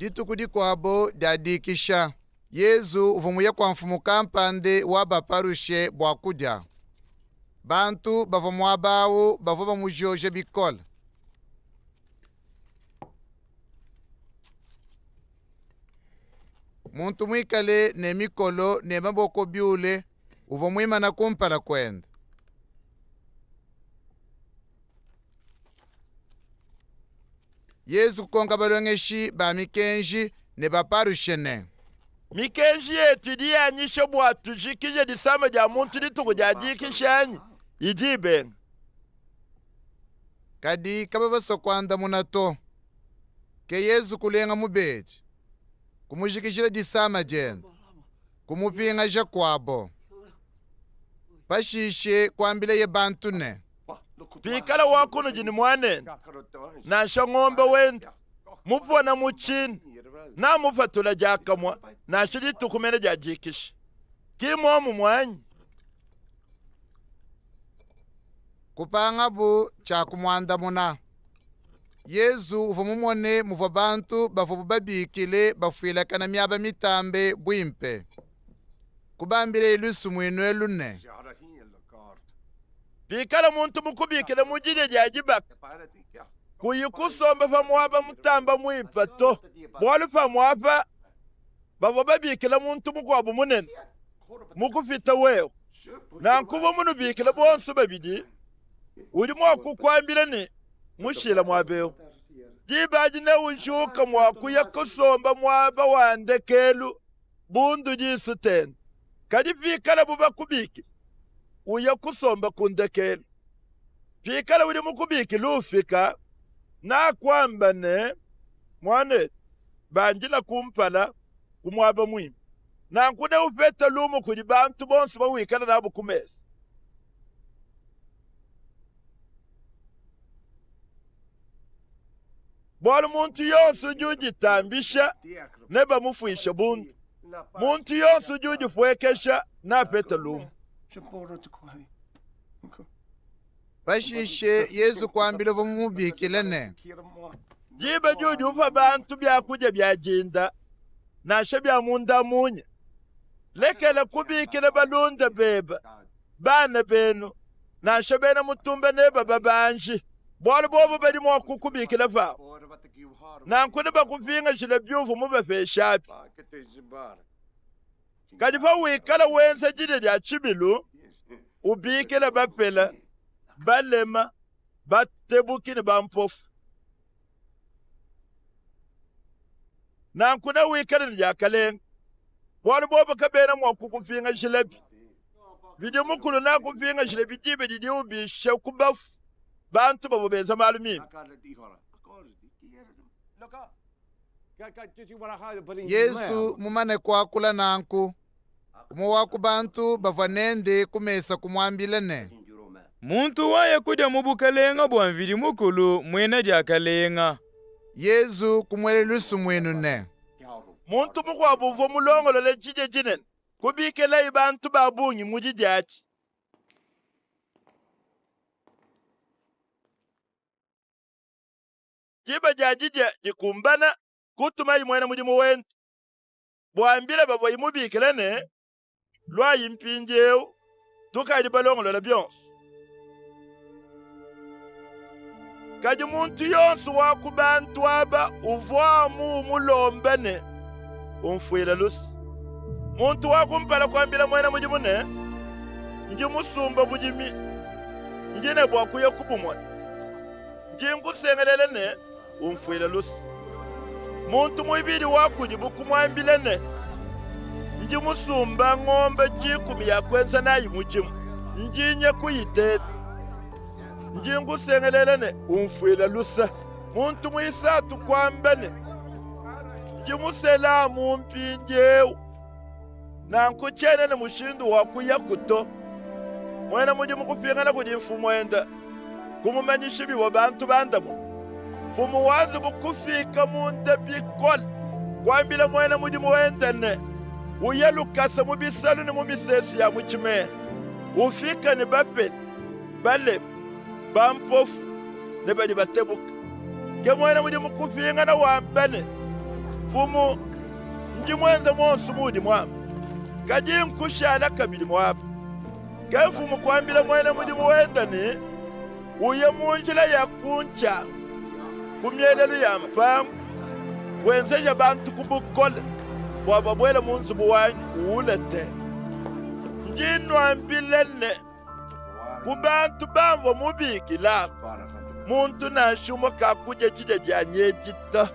Dituku dikwabo dadikisha. Yezu uvumuye kwa mfumuka mpande wa baparushe bwa kudya. Bantu bavumwa bawu bavuba mujoje bikola. Muntu mwikale ne mikolo ne maboko byule uvumwima na kumpala kwenda. Yezu konga balongeshi ba mikenji ne baparushene. Mikenji yetu diyanyisha bwatu jikije disama ja muntu dituku ja dikishanyi idibenga. Kadi kababa sokwanda munato. Ke Yezu kulenga mubeji. Kumujikishira disama jenda. Kumupinga ja kwabo. Pashishe kwambile ye bantu ne. Pikala wakuno jini mwanene. Na ng'ombe wenda. Mupwa na muchini. Na mufatula jakamwa. Na shidi tukumene jajikisha. Kimo mwanyi. Kupanga bu cha kumwanda muna. Yezu uvumumone muva bantu bavubu babikile bafuila kana miaba mitambe bwimpe. Kubambile ilusu mwinu elune. Pikala muntu mukubikile mujile jajibaka. Kuyikusomba fa mwaba mutamba mwimpa to. Bwali fa mwaba bavo babikile muntu mukwabu munene. Mukufita weo. Na nkubo munu bikile bonsu babidi. Uli mwakukwambile ni mushila mwabeo. Jibaji ne ushuka mwakuya kusomba mwaba wandekelu bundu jisu tena. Kadi fikala buba kubiki uya kusomba kundekelu. Fikala uli mukubiki lufika na kwamba ne mwane banjila kumpala kumwaba mwimi. Na nkude ufeta lumu kuli bantu bonsu bawikala nabu kumesi. Bwali muntu yonsu jujitambisha neba mufuisha bundu. Muntu yonsu jujifwekesha na peta lumu. Pashishe Yezu kwambile vumubikile ne. Jiba juju ufa bantu bya kuja bya jinda. Nashe bya munda munye. Lekele kubikile balunda beba. Bana benu. Nashe bena mutumbe neba babanji. Bwali bobo bedi mwa kukubikile fa. Na nkune bakufinga jile byufu mubefe shapi. Kadifa wikala wense jide ja chibilu. Ubikile bapela. Balema. Batebukini bampofu. Na nkune wikala nja kalenga. Bwali bobo kabena mwa kukufinga jilebi. Vidi mukulu na kufinga jilebi jibe jidi ubishe kubafu. Bantu babo beza malumini. Yesu mumane kwakula nanku. Umuwaku bantu bavanende kumesa kumwambile ne. Muntu waye kuja mubukalenga bwamvili mukulu mwena jakalenga. Yesu kumwele lusu mwenu ne. Muntu mukwabu uvo mulongolo le chije jinen. Kubikela ibantu babunyi mujijachi. Jiba jajija jikumbana kutuma imwena mujimu wentu. Bwambile bavo imubikile ne. Lwa yimpinjeu. Tuka idibalongolo la byonsu. Kaji muntu yonsu wakubantu aba uvamu mulombene. Umfuila lusi. Muntu wakumpala kwambila mwena mujimu ne. Njimusumba bujimi. Njine bwakuya kubumwana. Njingu sengelele ne. Umfuila lusi. Muntu mwibidi wakujibu kumwambile ne. Njimusumba ng'ombe jikumi ya kwenza nayi mujimu. Njinye kuyitete. Njingu sengelele ne. Umfuila lusa. Muntu mwisatu kwambene. Njimusela mumpinjeu. Na nkuchene ne mushindu wakuya kuto. Mwena mujimu kufingana kujifu mwenda. Kumumanyishibi wa bantu bandamu. Fumu wanzu bukufika munde bikol. Kwambila mwena mujimu wendene. Uyelukasa mubisalu ni mumisesi ya muchime. Ufika ni bapet. Bale. Bampofu. Ne bali batebuka. Ke mwena mujimu kufingana wambane. Fumu ndi mwenze monsu mudi mwamba kadi nkushana kabili mwamba kafumu kwambila mwene mudi muwendani uye munjila ya kuncha kumyelelu ya mpangu wenzeja bantu kubukole wababwela munzu buwanyi uulete njinwambilene kubantu bavo mubikila muntu nashuma kakuja jija janyejita